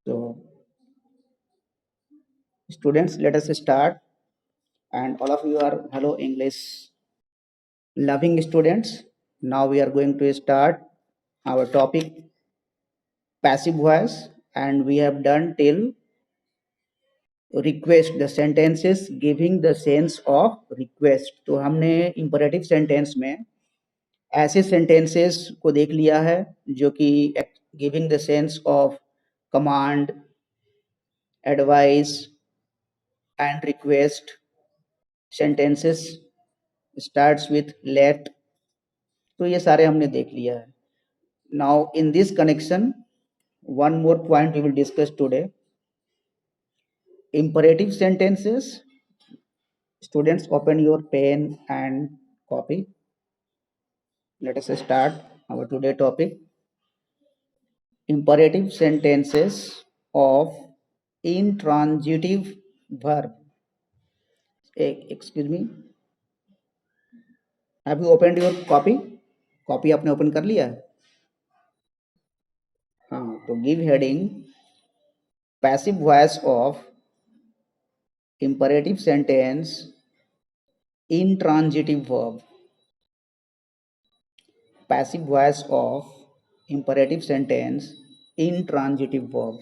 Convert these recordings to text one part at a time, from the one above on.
So, students, let us start. And all of you are hello English loving students. Now we are going to start our topic passive voice, and we have done till request the sentences giving the sense of request. तो हमने imperative sentence में ऐसे sentences को देख लिया है जो कि giving the sense of command, advice and request. Sentences starts with let. तो ये सारे हमने देख लिया है. Now in this connection, one more point we will discuss today. Imperative sentences. Students, open your pen and copy. Let us start our today topic. Imperative sentences of intransitive verb. Excuse me. Have you opened your copy? Copy आपने open कर लिया है? हाँ, तो give heading passive voice of imperative sentence intransitive verb. Passive voice of imperative sentence intransitive verb.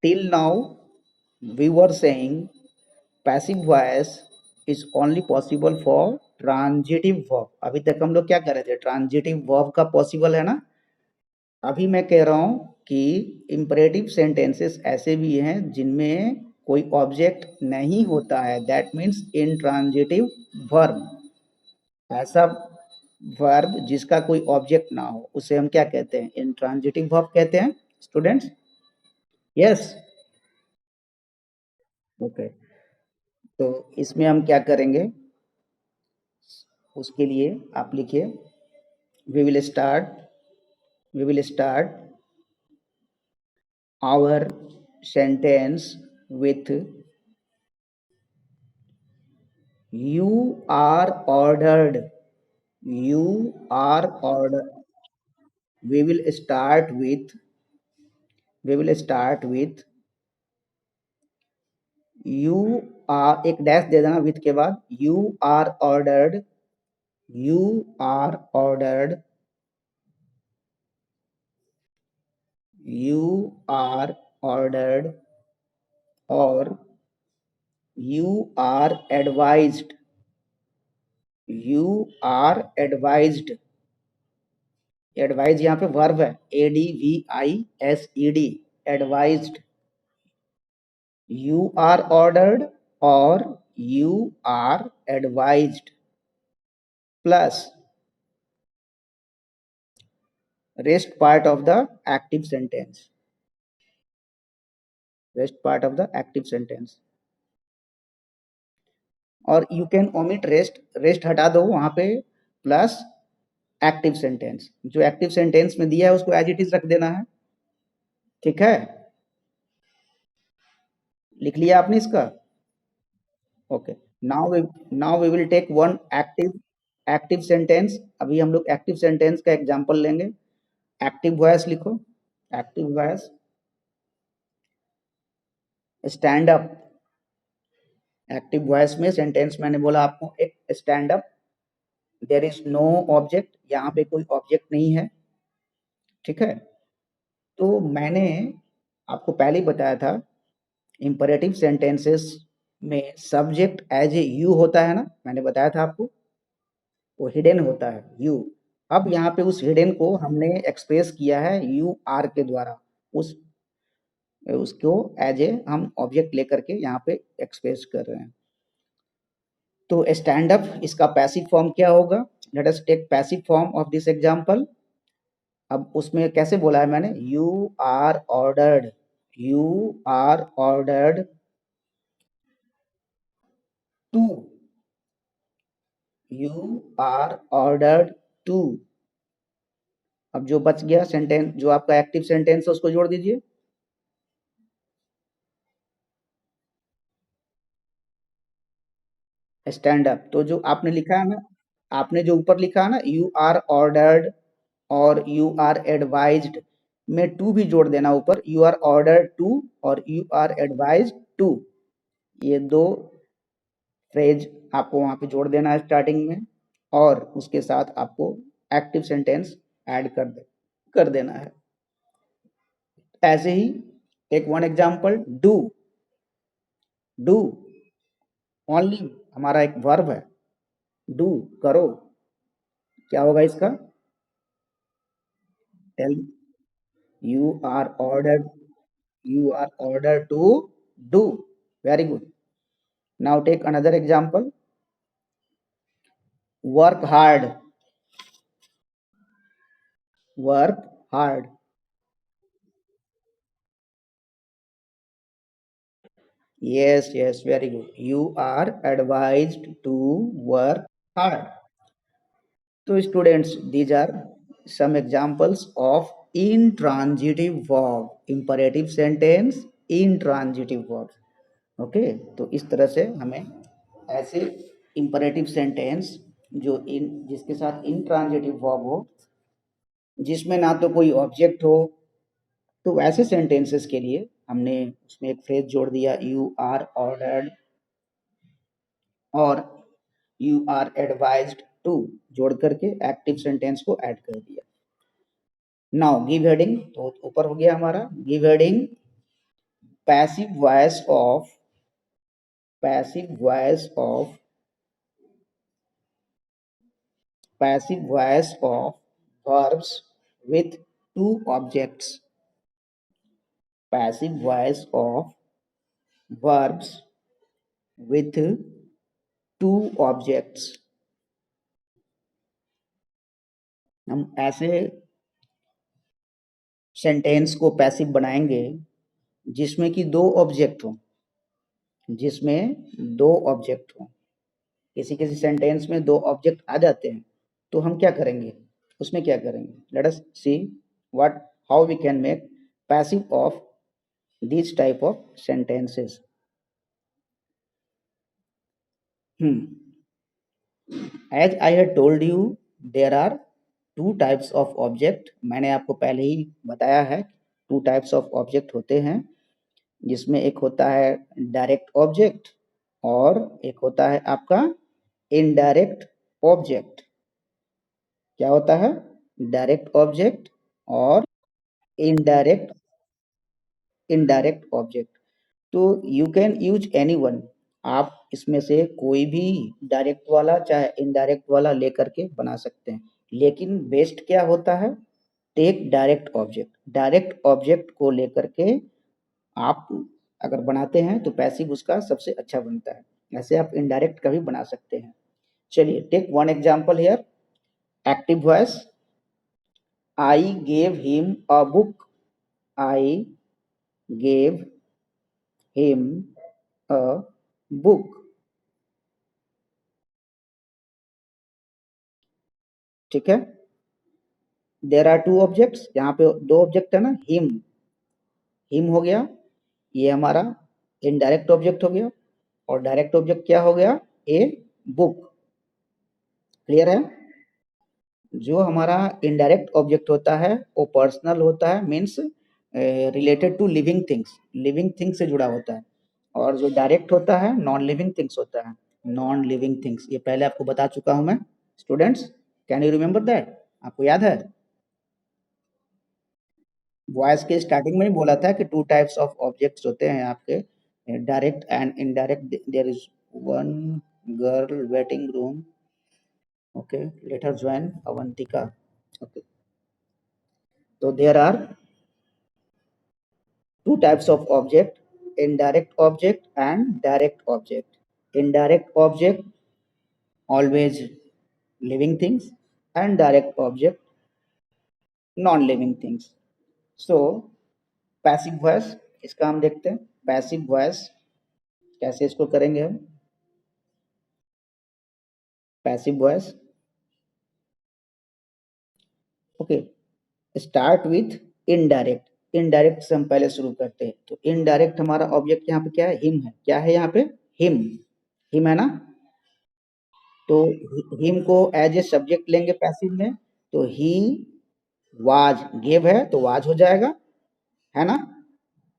Till now we were saying passive voice is only possible for transitive verb. अभी तक हम लोग क्या कर रहे थे? ट्रांजिटिव वर्ब का possible है ना. अभी मैं कह रहा हूं कि इंपरेटिव सेंटेंसेस ऐसे भी हैं जिनमें कोई ऑब्जेक्ट नहीं होता है. That means intransitive verb. ऐसा वर्ब जिसका कोई ऑब्जेक्ट ना हो उसे हम क्या कहते हैं? इंट्रांजिटिव वर्ब कहते हैं. Students, yes, okay. तो इसमें हम क्या करेंगे उसके लिए आप लिखिए. We will start our sentence with you are ordered. You are order. we will start with you are, एक डैश दे देना विथ के बाद. you are ordered you are ordered you are ordered or you are advised. you are advised. Advise यहाँ पे verb है. ADVISED. Advised. you are ordered or you are advised plus rest part of the active sentence. और you can omit rest हटा दो वहां पे. Plus active sentence. जो active sentence में दिया है उसको एज इट इज रख देना है. ठीक है, लिख लिया आपने इसका? Okay. Now we will take one active sentence. अभी हम लोग एक्टिव सेंटेंस का एग्जांपल लेंगे. एक्टिव वॉइस लिखो. Active voice stand up. Active voice में सेंटेंस मैंने बोला आपको एक stand up. There is no object. यहाँ पे कोई ऑब्जेक्ट नहीं है. ठीक है, तो मैंने आपको पहले ही बताया था इंपरेटिव सेंटेंसेस में सब्जेक्ट एज ए यू होता है ना. मैंने बताया था आपको वो हिडन होता है यू. अब यहाँ पे उस हिडन को हमने एक्सप्रेस किया है यू आर के द्वारा. उसको एज ए हम ऑब्जेक्ट लेकर के यहाँ पे एक्सप्रेस कर रहे हैं. तो स्टैंड अप इसका पैसिव फॉर्म क्या होगा? Let us take passive form of this example. अब उसमें कैसे बोला है मैंने? You are ordered to. You are ordered to. अब जो बच गया सेंटेंस, जो आपका एक्टिव सेंटेंस है उसको जोड़ दीजिए. Stand up. तो जो आपने लिखा है ना, आपने जो ऊपर लिखा है ना यू आर ऑर्डर्ड और यू आर एडवाइज्ड, में टू भी जोड़ देना ऊपर, यू आर ऑर्डर टू और यू आर एडवाइज टू, ये दो फ्रेज आपको वहां पे जोड़ देना है स्टार्टिंग में, और उसके साथ आपको एक्टिव सेंटेंस ऐड कर देना है। ऐसे ही take one example, do. Do only हमारा एक वर्ब है, डू करो, क्या होगा इसका? Tell, you are order, you are ordered to do. Very good. Now take another example, work hard. Work hard. Yes, yes, very good. You are advised to work hard. So students, these are some examples of intransitive verb, imperative sentence, intransitive verb. Okay, तो इस तरह से हमें ऐसे imperative sentence जो इन जिसके साथ intransitive verb हो, जिसमें ना तो कोई ऑब्जेक्ट हो, तो वैसे सेंटेंसेस के लिए हमने उसमें एक फ्रेज जोड़ दिया, यू आर ऑर्डर्ड और यू आर एडवाइज्ड टू, जोड़ करके एक्टिव सेंटेंस को ऐड कर दिया। नाउ गिव हेडिंग, तो ऊपर हो गया हमारा give heading, passive voice of, passive voice of, passive voice of verbs with two objects, passive voice of verbs with two objects। हम ऐसे सेंटेंस को पैसिव बनाएंगे जिसमें कि दो ऑब्जेक्ट हो, जिसमें दो ऑब्जेक्ट हो। किसी किसी सेंटेंस में दो ऑब्जेक्ट आ जाते हैं, तो हम क्या करेंगे, उसमें क्या करेंगे, let us see what how we can make passive of this type of sentences. As I had told you, there are two types of object. मैंने आपको पहले ही बताया है टू टाइप्स ऑफ ऑब्जेक्ट होते हैं, जिसमें एक होता है डायरेक्ट ऑब्जेक्ट और एक होता है आपका इनडायरेक्ट ऑब्जेक्ट। क्या होता है? डायरेक्ट ऑब्जेक्ट और इनडायरेक्ट, इनडायरेक्ट ऑब्जेक्ट। तो you can use any one, आप इसमें से कोई भी डायरेक्ट वाला चाहे इनडायरेक्ट वाला लेकर के बना सकते हैं, लेकिन बेस्ट क्या होता है, take direct object. Direct object को लेकर के आप अगर बनाते हैं तो पैसिव उसका सबसे अच्छा बनता है। ऐसे आप इनडायरेक्ट का भी बना सकते हैं। चलिए take one example here, active voice, I gave him a book, I gave him a book. ठीक है, देर आर टू ऑब्जेक्ट्स, यहाँ पे दो ऑब्जेक्ट है ना, हिम, हिम हो गया, ये हमारा इनडायरेक्ट ऑब्जेक्ट हो गया, और डायरेक्ट ऑब्जेक्ट क्या हो गया, ए बुक। क्लियर है? जो हमारा इनडायरेक्ट ऑब्जेक्ट होता है वो पर्सनल होता है, means related to living things, living things से जुड़ा होता है, और जो डायरेक्ट होता है नॉन लिविंग थिंग्स होता है, नॉन लिविंग थिंग्स। ये पहले आपको बता चुका हूं मैं students, can you remember that? आपको याद है? वॉइस के स्टार्टिंग में ही बोला था कि टू टाइप्स ऑफ ऑब्जेक्ट्स होते हैं आपके, direct and indirect. There is one girl waiting room, okay, let her join Avantika, okay. तो there are two types of object, indirect object and direct object। Indirect object always living things and direct object non living things। so passive voice, इसका हम देखते हैं passive voice कैसे इसको करेंगे हम। passive voice, okay, start with indirect. Indirect से हम पहले शुरू करते हैं, तो इनडायरेक्ट हमारा ऑब्जेक्ट यहाँ पे क्या है, हिम है। क्या है यहाँ पे? हिम, हिम है ना। तो हिम को एज ए सब्जेक्ट लेंगे पैसिव में, तो ही वाज गेव है तो वाज हो जाएगा, है ना।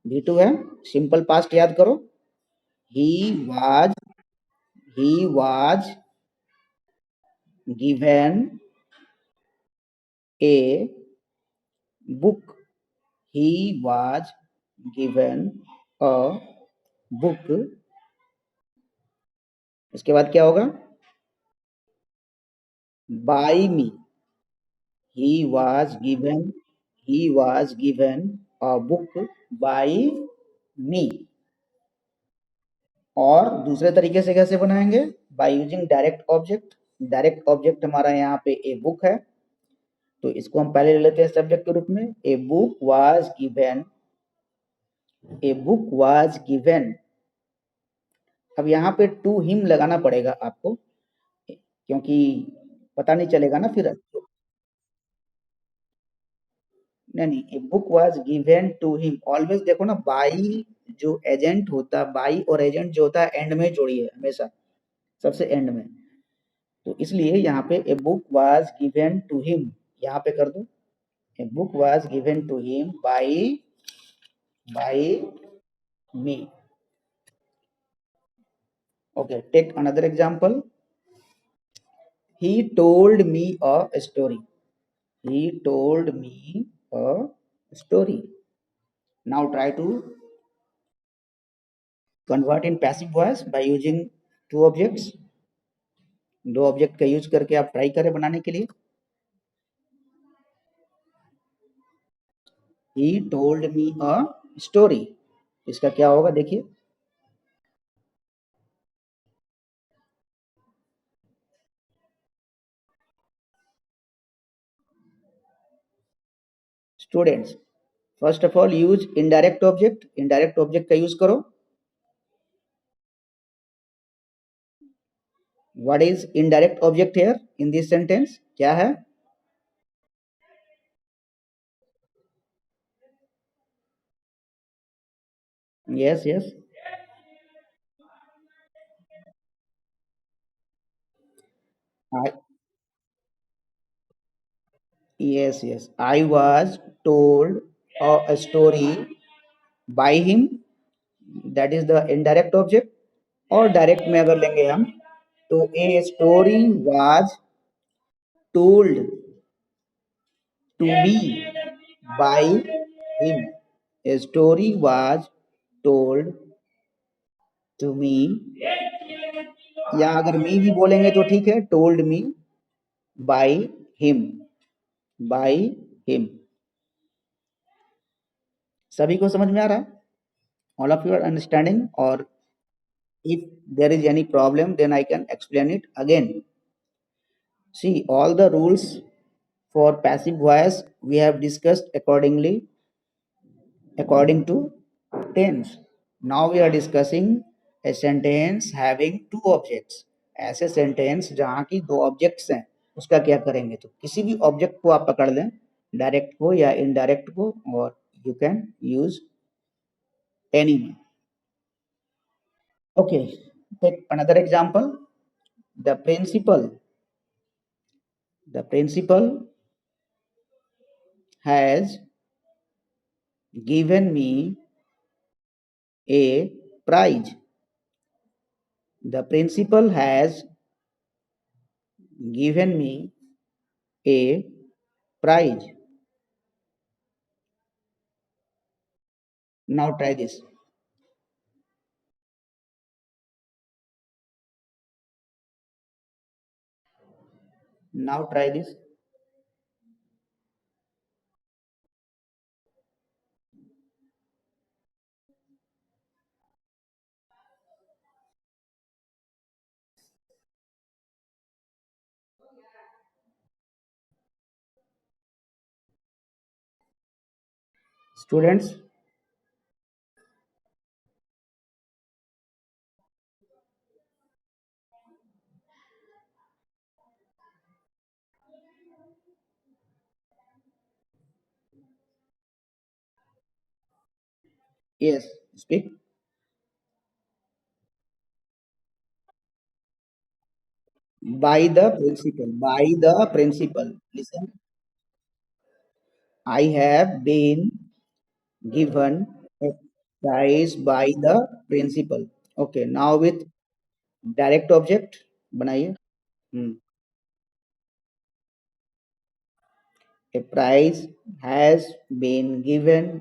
V2 है, सिंपल पास्ट याद करो। He was, he was given a book, he was given a book. इसके बाद क्या होगा? By me, he was given a book by me। और दूसरे तरीके से कैसे बनाएंगे? By using direct object. Direct object हमारा यहाँ पे ए बुक है, तो इसको हम पहले ले लेते हैं सब्जेक्ट के रूप में। ए book was given, a book was given. अब यहाँ पे टू हिम लगाना पड़ेगा आपको, क्योंकि पता नहीं चलेगा ना फिर। नहीं नहीं, a book was given to him, always देखो ना, बाई जो एजेंट होता है, बाई और एजेंट जो होता है एंड में जोड़िए हमेशा, सबसे एंड में। तो इसलिए यहाँ पे a book was given to him, यहाँ पे कर दो a book was given to him by by me. Okay, take another example. He told me a story, he told me a story। Now try to convert in passive voice by using two objects। दो object का use करके आप try करें बनाने के लिए। he told me a story, इसका क्या होगा देखिए। Students, first of all use indirect object, indirect object का यूज करो। What is indirect object here in this sentence, क्या है? Yes yes, yes yes, I was told a story by him, that is the indirect object. और डायरेक्ट में अगर लेंगे हम, तो a story was told to me by him, a story was told to me, या अगर मी भी बोलेंगे तो ठीक है, told me by him, by him. सभी को समझ में आ रहा है? All of you are understanding? और if there is any problem then I can explain it again। See, all the rules for passive voice we have discussed accordingly, according to tense। Now we are discussing a sentence having two objects। ऐसे sentence जहाँ की दो objects हैं, उसका क्या करेंगे? तो किसी भी ऑब्जेक्ट को आप पकड़ लें, डायरेक्ट को या इनडायरेक्ट को, और you can use any. Okay, take another example. The principal, the principal has given me a prize, the principal has given me a prize। Now try this। Now try this। Students, yes, speak। By the principal, by the principal, listen। I have been given a prize by the principal. Okay, now with direct object बनाइए. हम्म. A prize has been given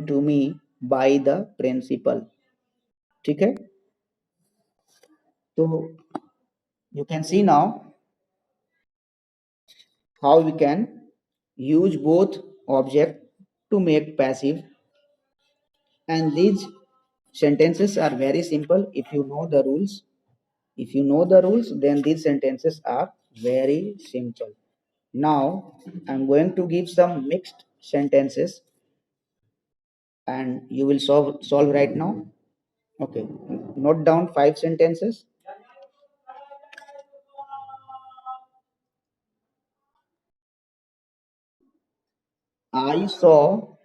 to me by the principal. ठीक है. तो you can see now how we can use both object to make passive, and these sentences are very simple if you know the rules. If you know the rules, then these sentences are very simple. Now I'm going to give some mixed sentences and you will solve right now. Okay, note down 5 sentences. I saw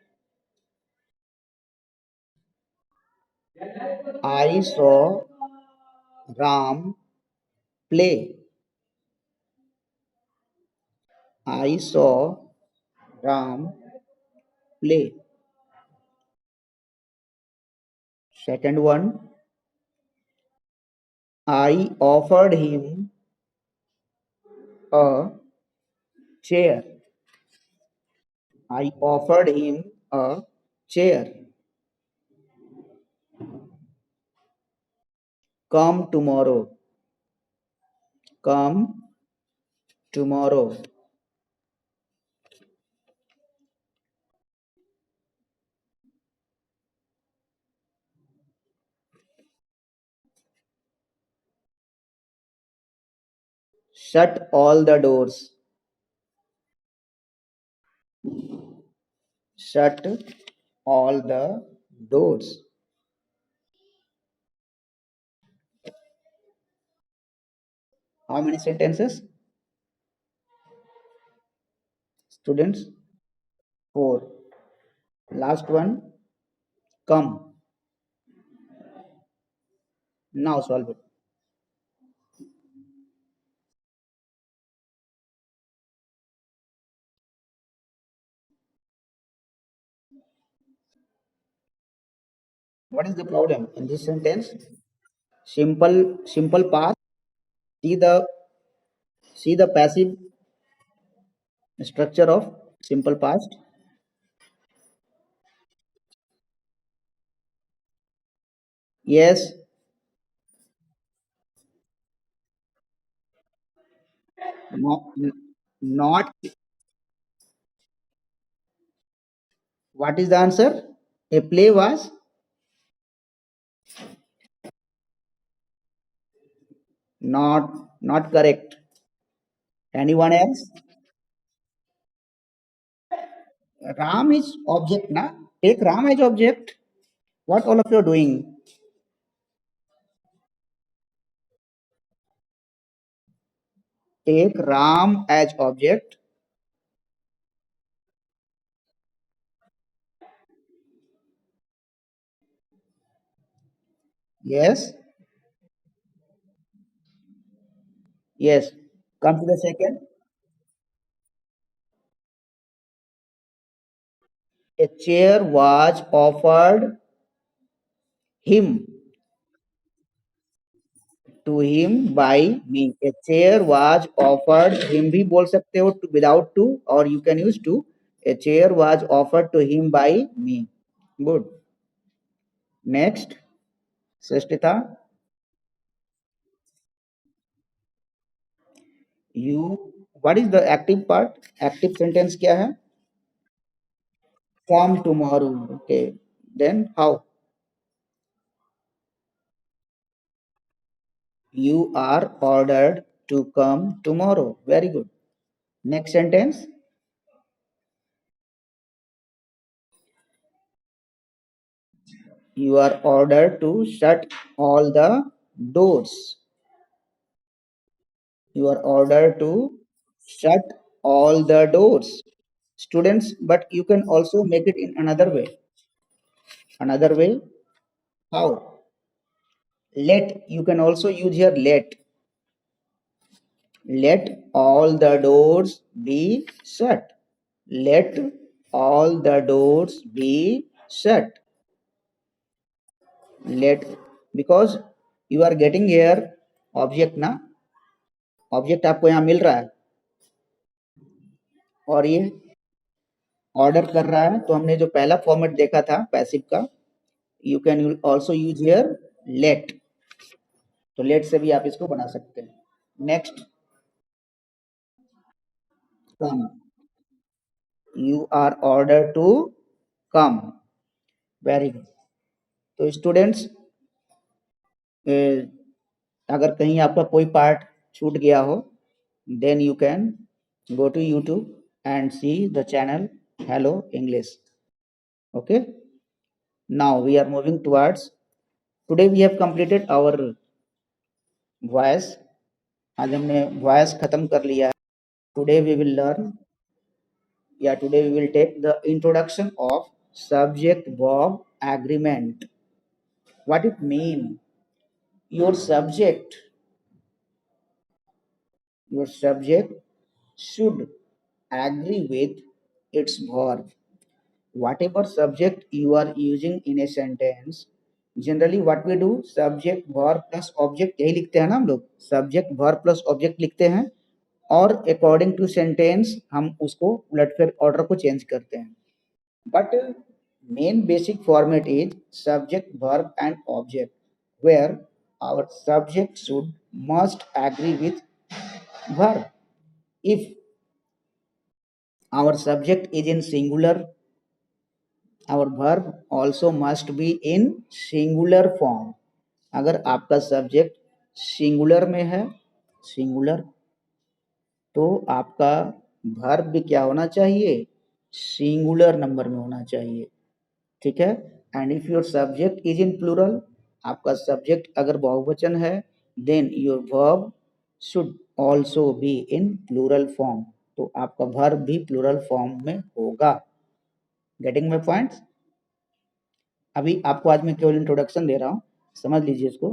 i saw Ram play. I saw Ram play. Second one, I offered him a chair. I offered him a chair. Come tomorrow. Come tomorrow. Shut all the doors. Shut all the doors. How many sentences, students? 4. Last one, come. Now solve it. What is the problem in this sentence? Simple past. See the passive structure of simple past. Yes, no, not. What is the answer? A play was not correct. Anyone else? Ram is object, na? Take Ram as object. What all of you are doing? Take Ram as object. Yes, yes. Come to the second. A chair was offered him to him by me. A chair was offered him भी बोल सकते हो without to, or you can use to. A chair was offered to him by me. Good. Next, Srishthita, you. What is the active part? Active sentence क्या है? Come tomorrow. Okay. Then how? You are ordered to come tomorrow. Very good. Next sentence. You are ordered to shut all the doors. You are ordered to shut all the doors. Students, but you can also make it in another way. Another way, how? Let, you can also use here let. Let all the doors be shut. let all the doors be shut. Let, because you are getting here object ना, object आपको यहाँ मिल रहा है और ये order कर रहा है, तो हमने जो पहला फॉर्मेट देखा था पैसिव का, you can also use here let. तो लेट से भी आप इसको बना सकते हैं। Next, come, you are order to come. Very good. तो स्टूडेंट्स, अगर कहीं आपका कोई पार्ट छूट गया हो, then you can go to YouTube and see the channel Hello English. Okay, now we are moving towards, today we have completed our voice। आज हमने voice खत्म कर लिया है। today we will learn, yeah, today we will take the introduction of subject verb agreement। what it mean, your subject, your subject should agree with its verb। whatever subject you are using in a sentence, generally what we do, subject verb plus object, यही लिखते हैं ना हम लोग, subject verb plus object लिखते हैं, और according to sentence हम उसको उलट कर ऑर्डर को चेंज करते हैं। but main basic format is subject verb and object, where our subject should must agree with verb। if our subject is in singular, our verb also must be in singular form। अगर आपका subject singular में है, singular, तो आपका verb भी क्या होना चाहिए, सिंगुलर नंबर में होना चाहिए। ठीक है। And if your subject is in plural, आपका सब्जेक्ट अगर बहुवचन है, then your verb should also be in plural form. तो आपका वर्ब भी प्लूरल फॉर्म में होगा। Getting my point. अभी आपको आज मैं केवल इंट्रोडक्शन दे रहा हूँ, समझ लीजिए इसको।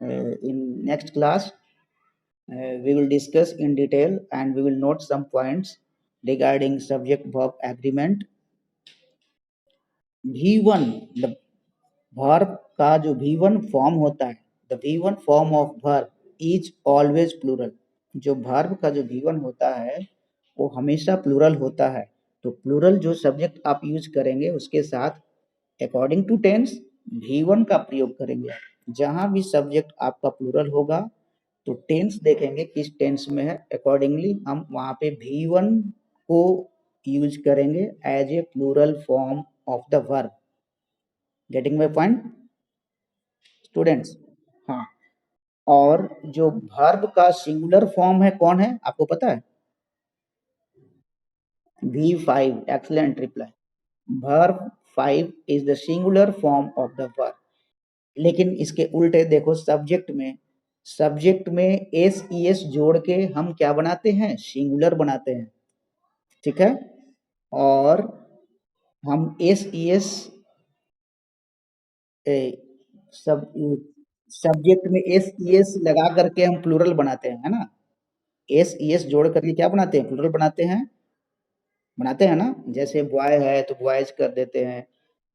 In next class we will discuss in detail and we will note some points regarding subject verb agreement। V1, the verb का जो V1 फॉर्म होता है, the V1 form of verb is always plural। जो verb का जो V1 होता है वो हमेशा प्लूरल होता है। तो प्लूरल जो सब्जेक्ट आप यूज करेंगे उसके साथ अकॉर्डिंग टू टेंस V1 का प्रयोग करेंगे। जहां भी सब्जेक्ट आपका प्लूरल होगा तो टेंस देखेंगे किस टेंस में है, अकॉर्डिंगली हम वहां पे V1 को यूज करेंगे as a plural form of the verb. Getting my point students? हाँ, और जो वर्ब का सिंगुलर फॉर्म है कौन है आपको पता है? V5। Excellent reply. Verb 5 is the singular form of the verb. लेकिन इसके उल्टे देखो, सब्जेक्ट में एस ई एस जोड़ के हम क्या बनाते हैं, सिंगुलर बनाते हैं। ठीक है। और हम एस ई एस सब सब्जेक्ट में एस ई एस लगा करके हम प्लूरल बनाते हैं, है ना। एस ई एस जोड़ करके क्या बनाते हैं, प्लूरल बनाते हैं ना। जैसे बॉय है तो बॉयज कर देते हैं,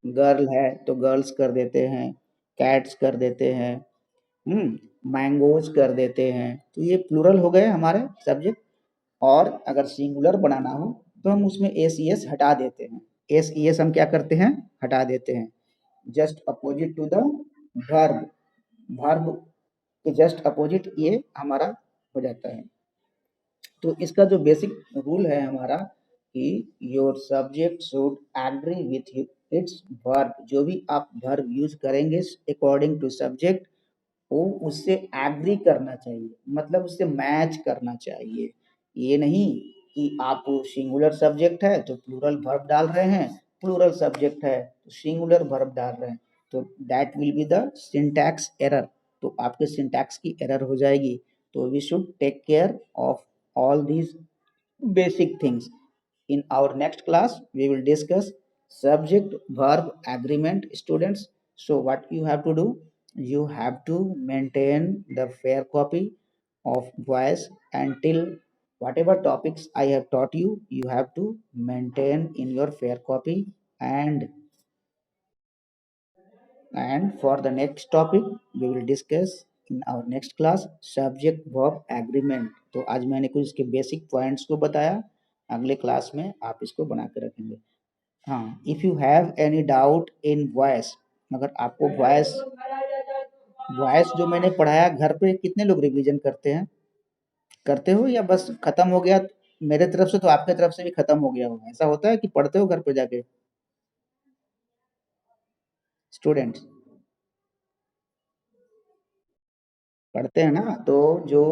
गर्ल है तो गर्ल्स कर देते हैं, कैट्स कर देते हैं, मैंगोज कर देते हैं। तो ये प्लूरल हो गए हमारे सब्जेक्ट। और अगर सिंगुलर बनाना हो तो हम उसमें एस ई एस हटा देते हैं। एस ई एस हम क्या करते हैं, हटा देते हैं। Just opposite to the verb, verb के जस्ट अपोजिट ये हमारा हो जाता है। तो इसका जो बेसिक रूल है हमारा कि your subject should agree with its verb. जो भी आप वर्ब यूज करेंगे अकॉर्डिंग टू सब्जेक्ट, वो उससे एग्री करना चाहिए, मतलब उससे मैच करना चाहिए। ये नहीं कि आप सिंगुलर सब्जेक्ट है तो प्लूरल वर्ब डाल रहे हैं, प्लूरल सब्जेक्ट है तो सिंगुलर वर्ब डाल रहे हैं, तो that will be the syntax error. तो आपके सिंटैक्स की एरर हो जाएगी। तो we should take care of all these basic things। In our next class we will discuss subject verb agreement, students। so what you have to do, you have to maintain the fair copy of voice until whatever topics I have taught you, you have to maintain in your fair copy. and and for the next topic we will discuss in our next class subject verb agreement. तो आज मैंने कुछ इसके basic points को बताया, अगले class में आप इसको बना के रखेंगे। हाँ, if you have any doubt in voice, अगर आपको वॉइस वॉइस जो मैंने पढ़ाया घर पे कितने लोग रिवीजन करते हैं, करते हो या बस खत्म हो गया? मेरे तरफ से तो आपके तरफ से भी खत्म हो गया होगा, ऐसा होता है कि पढ़ते हो घर पे जाके स्टूडेंट्स? पढ़ते हैं ना? तो जो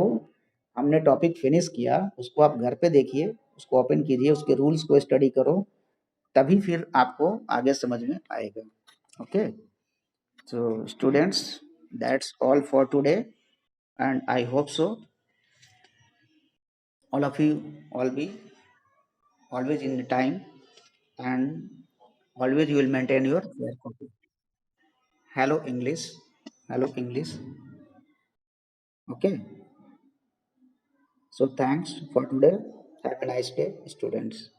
हमने टॉपिक फिनिश किया उसको आप घर पे देखिए, उसको ओपन कीजिए, उसके रूल्स को स्टडी करो, तभी फिर आपको आगे समझ में आएगा। Okay, so students, that's all for today, and I hope so all of you all be always in the time, and always you will maintain your fair copy. Hello English, hello English. Okay, so thanks for today. Have a nice day, students.